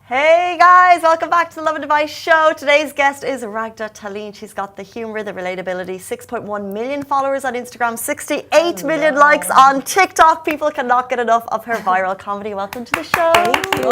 Hey guys, welcome back to the Lovin Dubai show. Today's guest is Raghda. She's got the humour, the relatability, 6.1 million followers on Instagram, 68 million likes on TikTok. People cannot get enough of her viral comedy. Welcome to the show. Thank you.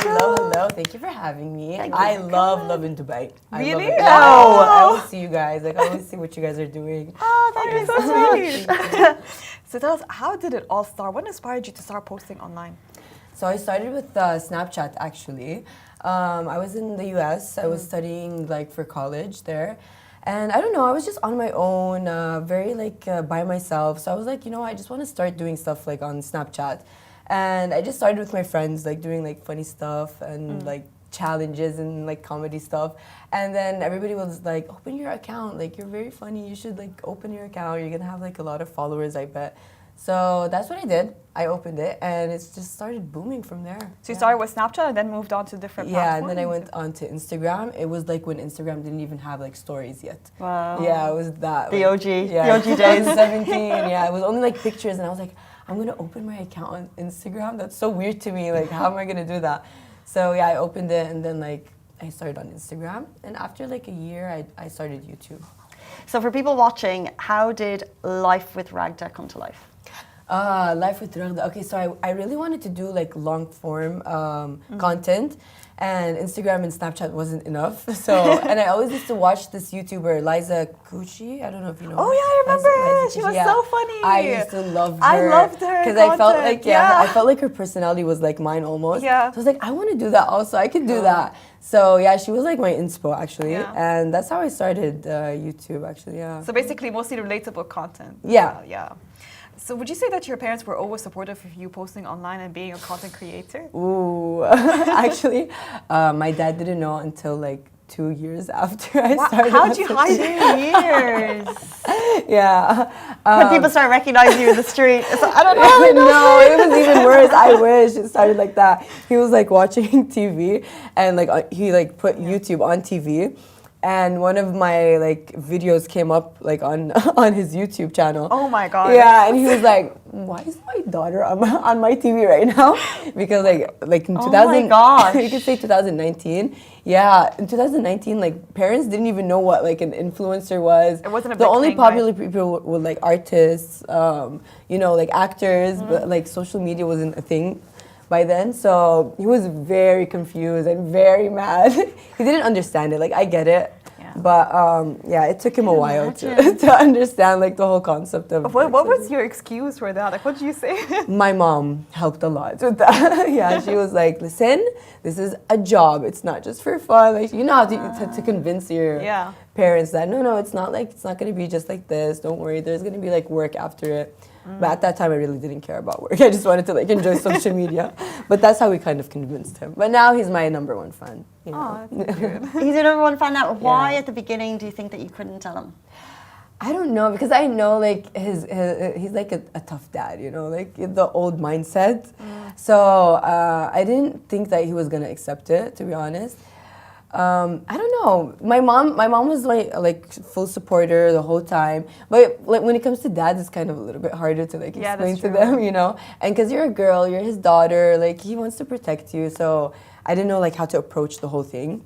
Hello. Thank you for having me. I love Lovin Dubai. Really? I always see you guys. Like, I always see what you guys are doing. Oh, thank you so much. So tell us, how did it all start? What inspired you to start posting online? So I started with Snapchat actually. I was in the US. I was studying like for college there. And I don't know, I was just on my own, very like by myself. So I was like, you know, I just want to start doing stuff like on Snapchat. And I just started with my friends, like doing like funny stuff and like challenges and like comedy stuff. And then everybody was like, open your account. Like, you're very funny. You should like open your account. You're going to have like a lot of followers, I bet. So that's what I did. I opened it and it's just started booming from there. So you started with Snapchat and then moved on to different platforms? Yeah, and then I went on to Instagram. It was like when Instagram didn't even have like stories yet. Wow. Yeah, it was that. The like, OG, yeah, the OG days. 17, yeah. It was only like pictures and I was like, I'm going to open my account on Instagram? That's so weird to me. Like, how am I going to do that? So yeah, I opened it and then like I started on Instagram. And after like a year, I started YouTube. So for people watching, how did Life with Raghda come to life? Life with Raghda. Okay, so I really wanted to do like long form content, and Instagram and Snapchat wasn't enough. So, and I always used to watch this YouTuber, Liza Kouyoumdjian. I don't know if you know. Oh yeah, I remember. She was so funny. I used to love her. I loved her because I felt like I felt like her personality was like mine almost. Yeah. So I was like, I want to do that also. I could do that. So yeah, she was like my inspo actually, and that's how I started YouTube actually. Yeah. So basically, mostly relatable content. Yeah. Yeah. So would you say that your parents were always supportive of you posting online and being a content creator? Ooh, actually, my dad didn't know until like 2 years after I started. How'd you hide 2 years? Yeah. When people start recognizing you in the street, it's like, I don't know. No, it was even worse. I wish it started like that. He was like watching TV and like he like put YouTube on TV. And one of my like videos came up like on his YouTube channel. Oh my god! Yeah, and he was like, "Why is my daughter on my TV right now?" Because like in 2000, oh my gosh, you could say 2019. Yeah, in 2019, like parents didn't even know what like an influencer was. It wasn't a the big only thing, popular right? people were like artists, you know, like actors, but like social media wasn't a thing by then. So he was very confused and very mad. He didn't understand it. Like, I get it. Yeah. But yeah, it took him a while to understand like the whole concept of What was your excuse for that? Like, what did you say? My mom helped a lot with that. Yeah, she was like, listen, this is a job. It's not just for fun. Like, you know how to convince your parents that no, it's not going to be just like this. Don't worry, there's going to be like work after it. But at that time, I really didn't care about work. I just wanted to like enjoy social media. But that's how we kind of convinced him. But now he's my #1 fan. You know? Oh, that's good. He's your #1 fan now. Why at the beginning do you think that you couldn't tell him? I don't know, because I know like he's like a tough dad, you know, like the old mindset. So I didn't think that he was gonna accept it, to be honest. I don't know. My mom was like full supporter the whole time. But like when it comes to dads, it's kind of a little bit harder to like explain to them, you know. And because you're a girl, you're his daughter, like he wants to protect you. So I didn't know like how to approach the whole thing,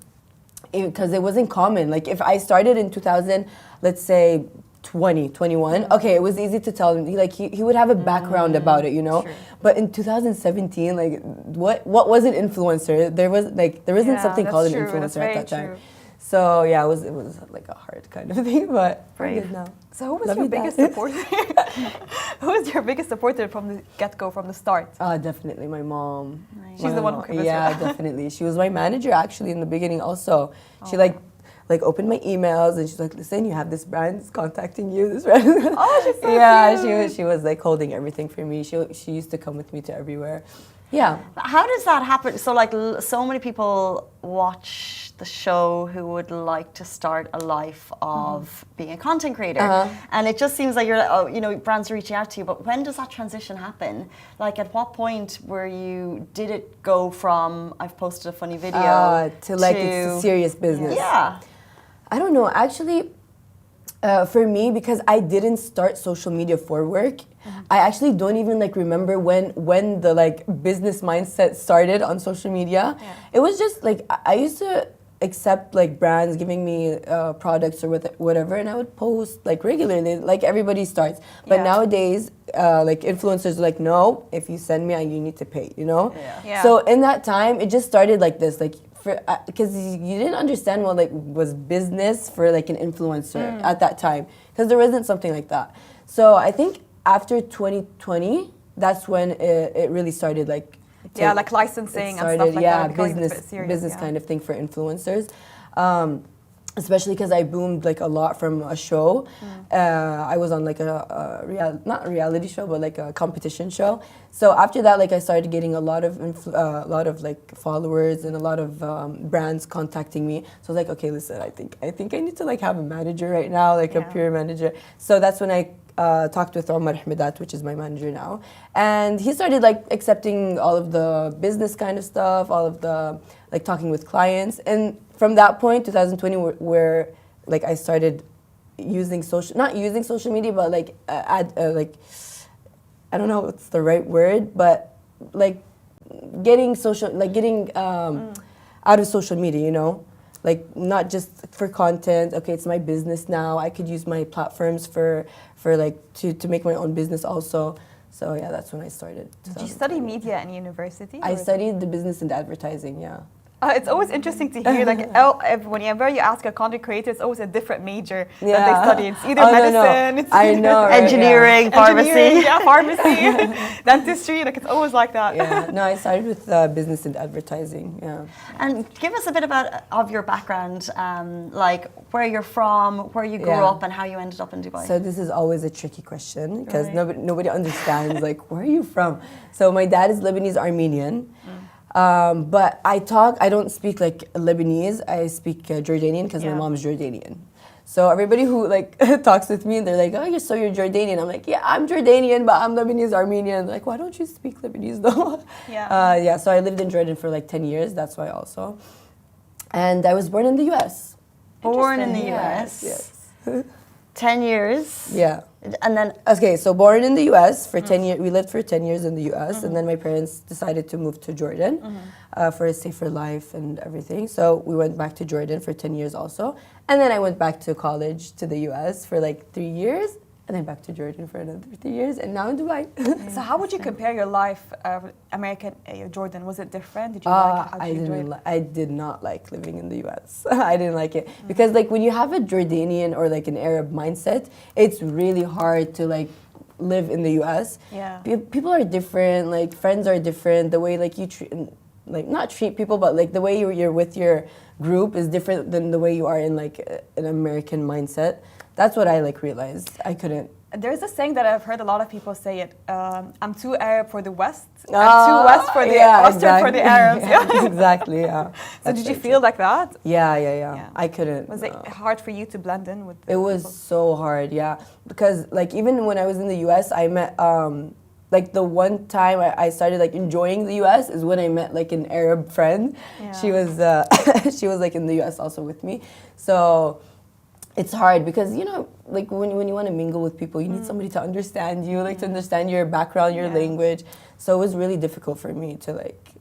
because it wasn't common. Like if I started in 2000, let's say 21, okay, it was easy to tell him. Like he would have a background about it, you know. True. But in 2017, like what was an influencer? There wasn't something called an influencer at that time. So yeah, it was like a hard kind of thing, but we're good now. So who was your biggest supporter? Who was your biggest supporter from the get-go, from the start? Definitely my mom. Right. She's the one who convinced you. Yeah, definitely. She was my manager actually in the beginning also. She like opened my emails and she's like, listen, you have this brand that's contacting you. This brand. Oh, she's so cute. She was like holding everything for me. She used to come with me to everywhere. Yeah. How does that happen? So like so many people watch the show who would like to start a life of being a content creator. And it just seems like you're like, oh, you know, brands are reaching out to you, but when does that transition happen? Like at what point did it go from I've posted a funny video to like it's a serious business? Yeah. I don't know. Actually, For me, because I didn't start social media for work, I actually don't even like remember when the like business mindset started on social media. It was just like I used to accept like brands giving me products or whatever, and I would post like regularly, like everybody starts. But nowadays, like influencers are like, no, if you send me, you need to pay, you know. So in that time, it just started like this, like. Because you didn't understand what like was business for like an influencer at that time, because there wasn't something like that. So I think after 2020, that's when it really started like like licensing and stuff like that. Business kind of thing for influencers. Especially because I boomed like a lot from a show. I was on like not a reality show, but like a competition show. So after that, like I started getting a lot of like followers and a lot of brands contacting me. So I was like, okay, listen, I think I need to like have a manager right now, like a pure manager. So that's when I talked with Omar Hmedat, which is my manager now, and he started like accepting all of the business kind of stuff, all of the like talking with clients. And from that point, 2020, where like I started not using social media, but like like I don't know what's the right word, but like getting out of social media, you know. Like not just for content. Okay, it's my business now. I could use my platforms for like to make my own business also. So yeah, that's when I started. Did you study media in university? I studied the business and advertising. Yeah. It's always interesting to hear, like, whenever you ask a content creator, it's always a different major that they study. It's either medicine, it's I know, right? Engineering, pharmacy. Pharmacy, dentistry, like, it's always like that. No, I started with business and advertising, And give us a bit of your background, like where you're from, where you grew up, and how you ended up in Dubai. So this is always a tricky question, because nobody understands, like, where are you from? So my dad is Lebanese Armenian. But I don't speak like Lebanese, I speak Jordanian because my mom's Jordanian. So everybody who like talks with me, they're like, oh, you're Jordanian. I'm like, yeah, I'm Jordanian, but I'm Lebanese Armenian. Like, why don't you speak Lebanese though? So I lived in Jordan for like 10 years, that's why also. And I was born in the US. Born in the US? Yes. 10 years? Yeah. And then... Okay, so born in the US for 10 years. We lived for 10 years in the US, and then my parents decided to move to Jordan for a safer life and everything. So we went back to Jordan for 10 years also. And then I went back to college to the US for like 3 years, and then back to Jordan for another 3 years, and now in Dubai. So how would you compare your life, American, Jordan? Was it different? Did you like it? I did not like living in the US. I didn't like it. Because like when you have a Jordanian or like an Arab mindset, it's really hard to like live in the US. People are different, like friends are different, the way like you treat, like not treat people, but like the way you're with your group is different than the way you are in like an American mindset. That's what I like realized. I couldn't. There's a saying that I've heard a lot of people say it. I'm too Arab for the West. I'm too West for the Western for the Arabs. Exactly. Yeah. So did you feel like that? Yeah. I couldn't. Was it hard for you to blend in with? It was so hard. Yeah, because like even when I was in the US, I met like the one time I started like enjoying the US is when I met like an Arab friend. She was like in the US also with me. So it's hard because, you know, like when you want to mingle with people, you need somebody to understand you, like to understand your background, your language. So it was really difficult for me to like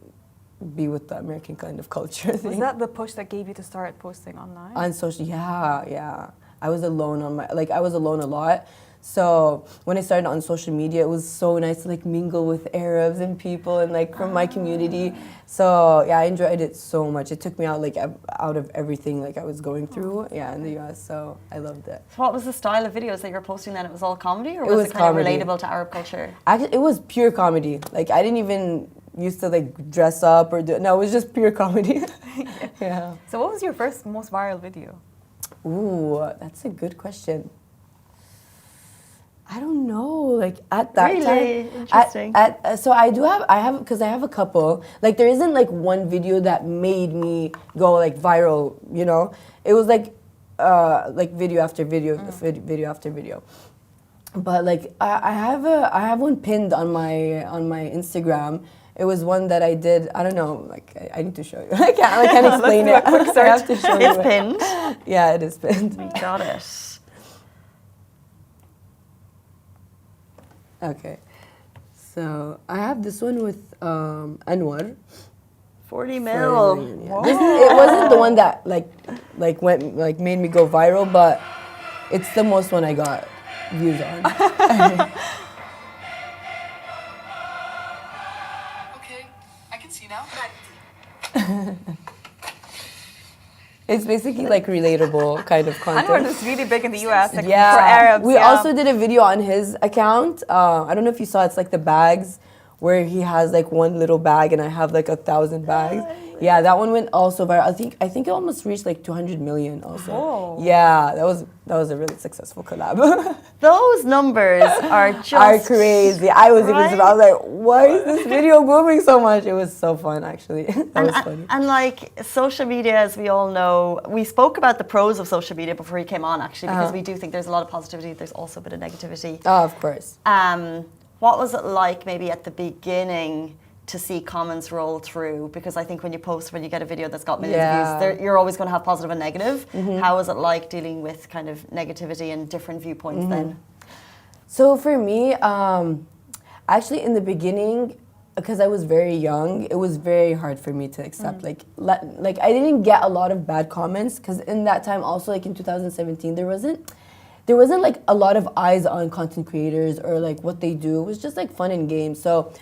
be with the American kind of culture thing. Was that the push that gave you to start posting online? On social, yeah. I was alone I was alone a lot. So when I started on social media, it was so nice to like mingle with Arabs and people and like from my community. So yeah, I enjoyed it so much. It took me out of everything like I was going through in the US. So I loved it. So what was the style of videos that you were posting then? It was all comedy, or was it kind of relatable to Arab culture? Actually, it was pure comedy. Like I didn't even used to like dress up or no, it was just pure comedy. Yeah. So what was your first most viral video? Ooh, that's a good question. I don't know. Like at that time, interesting. So I have because I have a couple. Like there isn't like one video that made me go like viral. You know, it was like video after video, video after video. But like I have one pinned on my Instagram. It was one that I did. I don't know. Like I need to show you. I can't explain it. I have to show you. It's pinned. Yeah, it is pinned. We got it. Okay. So I have this one with Anwar. 40 mil. Yeah. It wasn't the one that went made me go viral, but it's the most one I got views on. Okay, I can see now. It's basically like relatable kind of Anwar content. is really big in the US, like Yeah, for Arabs. we also did a video on his account. I don't know if you saw. It's like the bags, where he has like one little bag, and I have like 1,000 bags. Yeah, that one went also viral. I think it almost reached like 200 million also. Oh. Yeah, that was a really successful collab. Those numbers are just Are crazy. I was even right? surprised. I was like, why is this video booming so much? It was so fun, actually. That was funny. And like social media, as we all know, we spoke about the pros of social media before he came on, actually, because we do think there's a lot of positivity. There's also a bit of negativity. Oh, of course. What was it like maybe at the beginning to see comments roll through? Because I think when you get a video that's got millions of views, you're always going to have positive and negative. How was it like dealing with kind of negativity and different viewpoints then? So for me, actually in the beginning, because I was very young, it was very hard for me to accept. Like I didn't get a lot of bad comments, because in that time also, like in 2017, there wasn't like a lot of eyes on content creators or like what they do. It was just like fun and games. So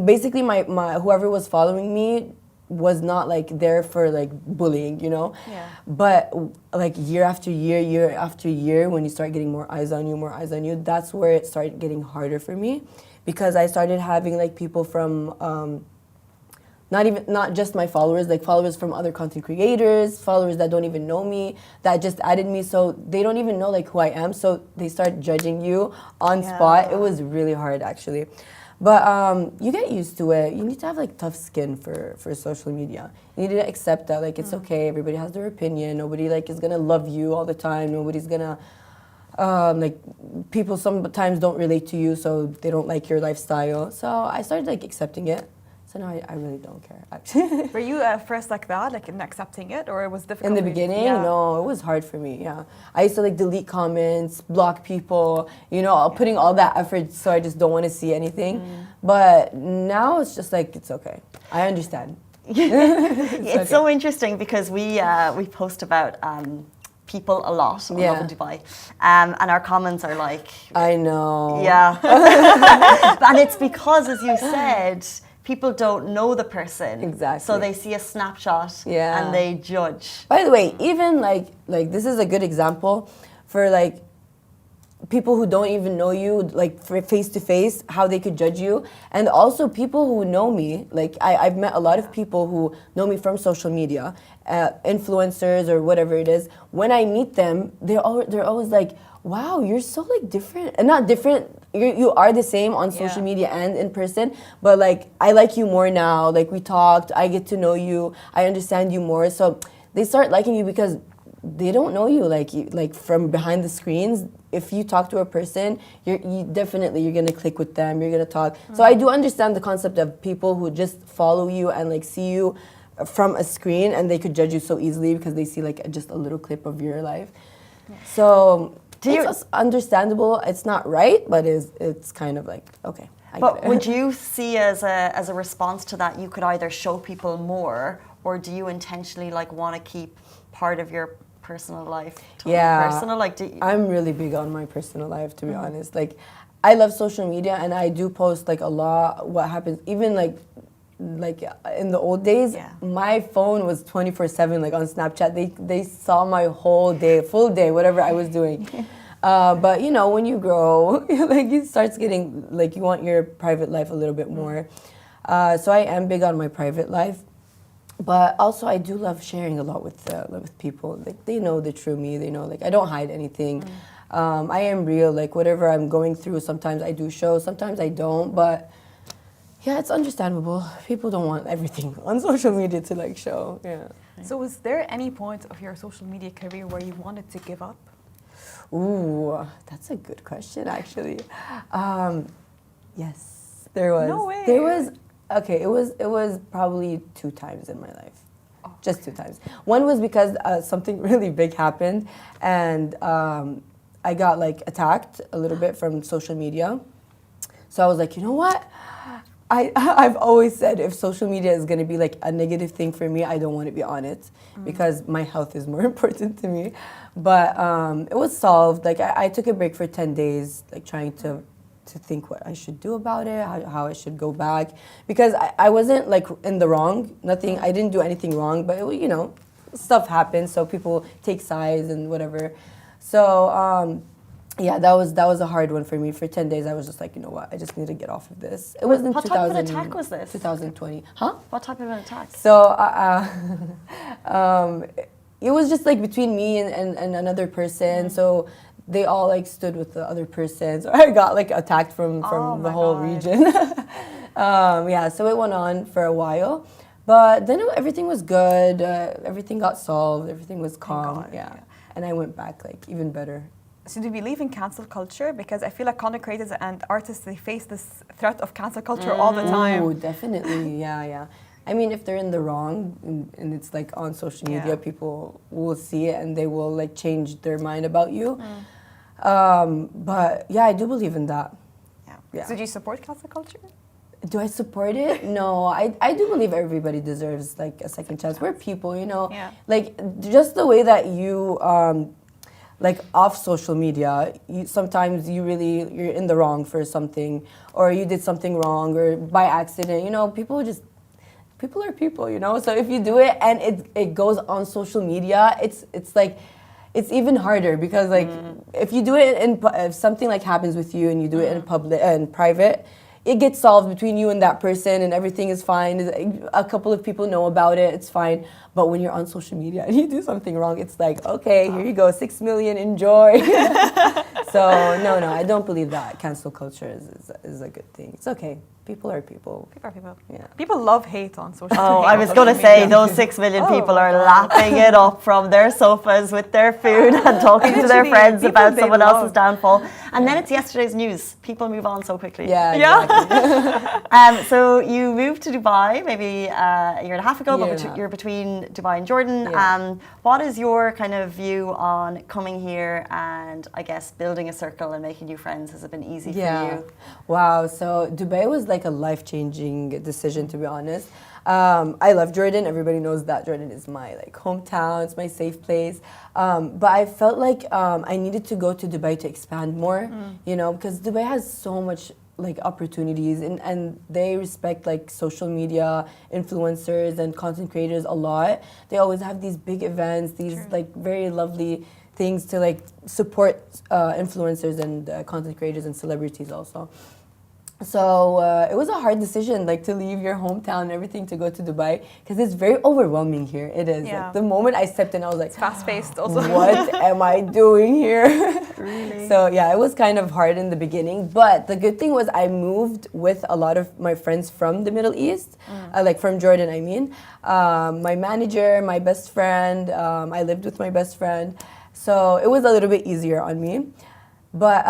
basically my whoever was following me was not like there for like bullying, you know? Yeah. But like year after year, when you start getting more eyes on you, that's where it started getting harder for me, because I started having like people from not just my followers, like followers from other content creators, followers that don't even know me, that just added me, so they don't even know like who I am, so they start judging you on spot. It was really hard, actually. But you get used to it. You need to have like tough skin for social media. You need to accept that like it's okay, everybody has their opinion, nobody like is gonna love you all the time, nobody's gonna like people sometimes don't relate to you, so they don't like your lifestyle. So I started like accepting it. So now I really don't care, actually. Were you at first like that, like in accepting it, or it was difficult? In the beginning, no, it was hard for me, yeah. I used to like delete comments, block people, you know, putting all that effort, so I just don't want to see anything. But now it's just like, it's okay. I understand. It's so interesting because we post about people a lot on Lovin Dubai, and our comments are like, I know. Yeah. And it's because, as you said, people don't know the person. Exactly. So they see a snapshot and they judge. By the way, even like this is a good example for like people who don't even know you, like face to face, how they could judge you. And also people who know me, like I've met a lot of people who know me from social media, influencers or whatever it is. When I meet them, they're always like, wow, you're so like different. And not different, you are the same on social media and in person, but like I like you more now. Like we talked, I get to know you, I understand you more. So they start liking you because they don't know you like from behind the screens. If you talk to a person, you're gonna click with them, you're gonna talk. So I do understand the concept of people who just follow you and like see you from a screen, and they could judge you so easily because they see like just a little clip of your life. So it's understandable. It's not right, but it's kind of like, okay. But would you see as a response to that, you could either show people more, or do you intentionally like want to keep part of your personal life personal? Like, I'm really big on my personal life, to be honest. Like, I love social media, and I do post like a lot. What happens, even like in the old days, my phone was 24/7, like on Snapchat. They saw my whole day, full day, whatever I was doing. But you know, when you grow, like it starts getting like you want your private life a little bit more. So I am big on my private life, but also I do love sharing a lot with people. Like they know the true me. They know like I don't hide anything. I am real. Like whatever I'm going through, sometimes I do show, sometimes I don't. But yeah, it's understandable. People don't want everything on social media to like show. Yeah. So was there any point of your social media career where you wanted to give up? Ooh, that's a good question, actually. Yes, there was. No way. There was. Okay, it was probably 2 times in my life, just 2 times. One was because something really big happened, and I got like attacked a little bit from social media. So I was like, you know what? I've always said if social media is going to be like a negative thing for me, I don't want to be on it because my health is more important to me. But it was solved. Like I took a break for 10 days, like trying to think what I should do about it, how I should go back. Because I wasn't like in the wrong, nothing, I didn't do anything wrong, but it, you know, stuff happens, so people take sides and whatever. So yeah, that was a hard one for me. For 10 days, I was just like, you know what, I just need to get off of this. It was in What type of an attack was this? 2020. Huh? What type of an attack? So it was just like between me and another person. So they all like stood with the other person. So I got like attacked from the whole region. Yeah, so it went on for a while. But then everything was good. Everything got solved. Everything was calm. Yeah. And I went back like even better. So do you believe in cancel culture? Because I feel like content creators and artists, they face this threat of cancel culture all the time. Oh, definitely. Yeah. I mean, if they're in the wrong and it's like on social media, people will see it and they will like change their mind about you. But yeah, I do believe in that. Yeah. So do you support cancel culture? Do I support it? No, I do believe everybody deserves like a second chance. We're people, you know. Yeah. Like just the way that you like off social media, sometimes you're in the wrong for something, or you did something wrong, or by accident. You know, people are people. You know, so if you do it and it goes on social media, it's like. It's even harder because like if you do it if something like happens with you and you do it in public and private, it gets solved between you and that person and everything is fine. A couple of people know about it, it's fine. But when you're on social media and you do something wrong, it's like, okay, here you go, 6 million, enjoy. So no, I don't believe that cancel culture is a good thing. It's okay. People are people. People are people. Yeah. People love hate on social media. Oh, I was going to say those 6 million people are lapping it up from their sofas with their food and talking to their friends about someone else's downfall. And then it's yesterday's news. People move on so quickly. Yeah, exactly. So you moved to Dubai maybe a year and a half ago, but you're between Dubai and Jordan. Yeah. What is your kind of view on coming here and I guess building a circle and making new friends? Has it been easy for you? Wow. So Dubai was like a life-changing decision, to be honest. I love Jordan. Everybody knows that Jordan is my like hometown. It's my safe place. But I felt like I needed to go to Dubai to expand more, you know, because Dubai has so much like opportunities and they respect like social media influencers and content creators a lot. They always have these big events, these like very lovely things to like support influencers and content creators and celebrities also. So it was a hard decision, like to leave your hometown and everything to go to Dubai because it's very overwhelming here. It is. Yeah. Like, the moment I stepped in, I was like, it's fast-paced also. What am I doing here? Really? So yeah, it was kind of hard in the beginning. But the good thing was I moved with a lot of my friends from the Middle East, like from Jordan, I mean. My manager, my best friend, I lived with my best friend. So it was a little bit easier on me. But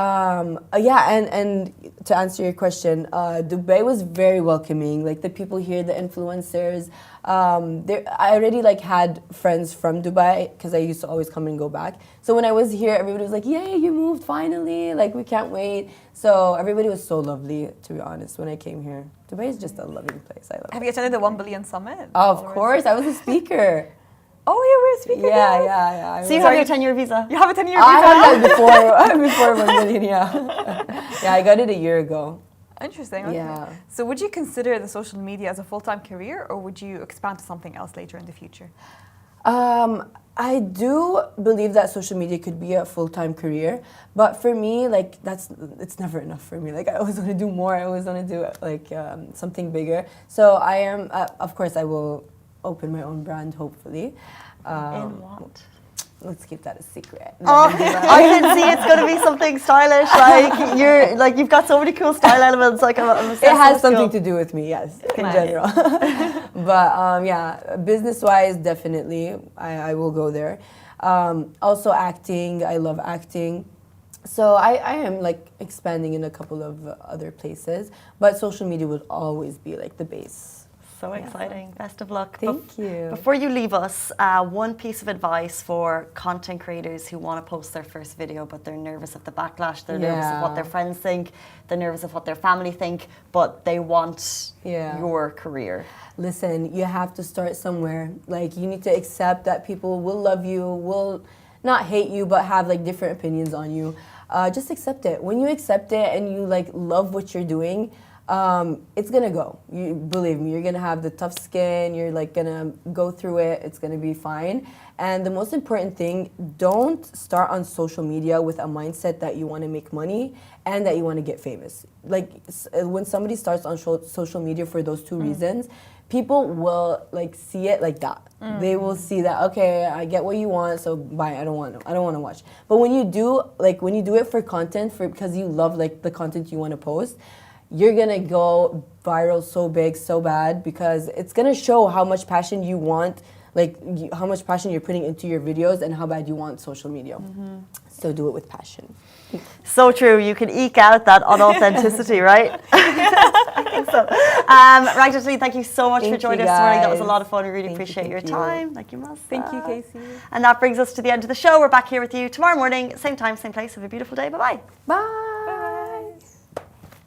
yeah, and to answer your question, Dubai was very welcoming. Like the people here, the influencers. I already like had friends from Dubai because I used to always come and go back. So when I was here, everybody was like, "Yay, you moved finally! Like we can't wait." So everybody was so lovely, to be honest. When I came here, Dubai is just a loving place. I love it. Have you attended the 1 billion summit? Oh, of course, I was a speaker. Oh, you were a speaker. Yeah. So you have your 10-year visa? You have a 10-year visa? I had that before 1 million, yeah. Yeah, I got it a year ago. Interesting. Okay. Yeah. So would you consider the social media as a full-time career or would you expand to something else later in the future? I do believe that social media could be a full-time career, but for me, like it's never enough for me. Like I always want to do more. I always want to do like something bigger. So I am, of course, I will open my own brand, hopefully. In what? Let's keep that a secret. Oh, I can see it's going to be something stylish. Like you've got so many cool style elements. Like I'm it has something to do with me, yes, in general. But yeah, business-wise, definitely, I will go there. Also, acting. I love acting. So I am like expanding in a couple of other places, but social media would always be like the base So exciting. Best of luck. Thank you. Before you leave us, one piece of advice for content creators who want to post their first video, but they're nervous of the backlash, they're nervous of what their friends think, they're nervous of what their family think, but they want your career. Listen, you have to start somewhere. Like, you need to accept that people will love you, will not hate you, but have like different opinions on you. Just accept it. When you accept it and you like love what you're doing, it's gonna go. You believe me, you're gonna have the tough skin, you're like gonna go through it, it's gonna be fine. And the most important thing, don't start on social media with a mindset that you wanna make money and that you wanna get famous. Like, when somebody starts on social media for those two reasons, people will like see it like that. They will see that, okay, I get what you want, so bye, I don't want to watch. But when you do it for content, because you love like the content you want to post, you're gonna go viral so big, so bad, because it's gonna show how much passion you want, like how much passion you're putting into your videos and how bad you want social media. So do it with passion. So true. You can eke out that unauthenticity, right? I think so. Raghda, thank you so much for joining us this morning. That was a lot of fun. We really appreciate your time. Thank you, Masa. Thank you, Casey. And that brings us to the end of the show. We're back here with you tomorrow morning, same time, same place. Have a beautiful day. Bye-bye. Bye.